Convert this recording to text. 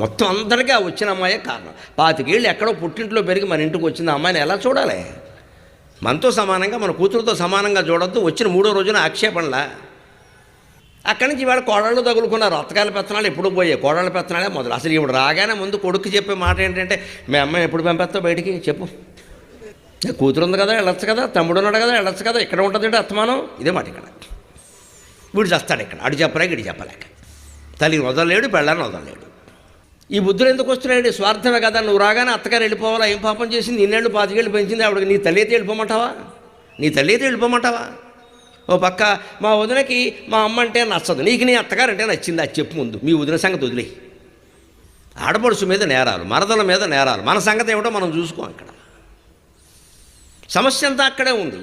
మొత్తం అందరికీ ఆ వచ్చిన అమ్మాయే కారణం. 25 ఏళ్ళు ఎక్కడో పుట్టింట్లో పెరిగి మన ఇంటికి వచ్చిన అమ్మాయిని ఎలా చూడాలి? మనతో సమానంగా, మన కూతురుతో సమానంగా చూడొద్దు. వచ్చిన 3వ రోజున ఆక్షేపణలా. అక్కడి నుంచి ఇవాళ కోడళ్ళు తగులుకున్నారు. అత్తకాయల పెత్తనాలు ఎప్పుడు పోయాయి, కోడళ్ళ పెత్తనాలే మొదలు. అసలు ఇప్పుడు రాగానే ముందు కొడుకు చెప్పే మాట ఏంటంటే, మీ అమ్మాయి ఎప్పుడు పంపేస్తావు బయటికి చెప్పు, కూతురు ఉంది కదా వెళ్ళొచ్చు కదా, తమ్ముడు ఉన్నాడు కదా వెళ్ళొచ్చు కదా, ఇక్కడ ఉంటుందంటే అత్తమానం. ఇదే మాట ఇక్కడ. వీడు చేస్తాడు ఇక్కడ, అడు చెప్పలేక ఇటు చెప్పలేక. తల్లిని వదలలేడు, పెళ్ళాన్ని వదలలేడు. ఈ బుద్ధులు ఎందుకు వస్తున్నాయండి? స్వార్థమే కదా. నువ్వు రాగానే అత్తగారు వెళ్ళిపోవాలా? ఏం పాపం చేసింది? 25 ఏళ్ళు పెంచింది ఆవిడకి. నీ తల్లి అయితే వెళ్ళిపోమంటావా? నీ తల్లి అయితే వెళ్ళిపోమంటావా? ఓ పక్క మా వదినకి మా అమ్మ అంటే నచ్చదు, నీకు నీ అత్తగారు అంటే నచ్చింది, అది చెప్పు ముందు. మీ వదిన సంగతి వదిలే. ఆడపడుచు మీద నేరాలు, మరదల మీద నేరాలు, మన సంగతి ఏమిటో మనం చూసుకోం. ఇక్కడ సమస్య అంతా అక్కడే ఉంది.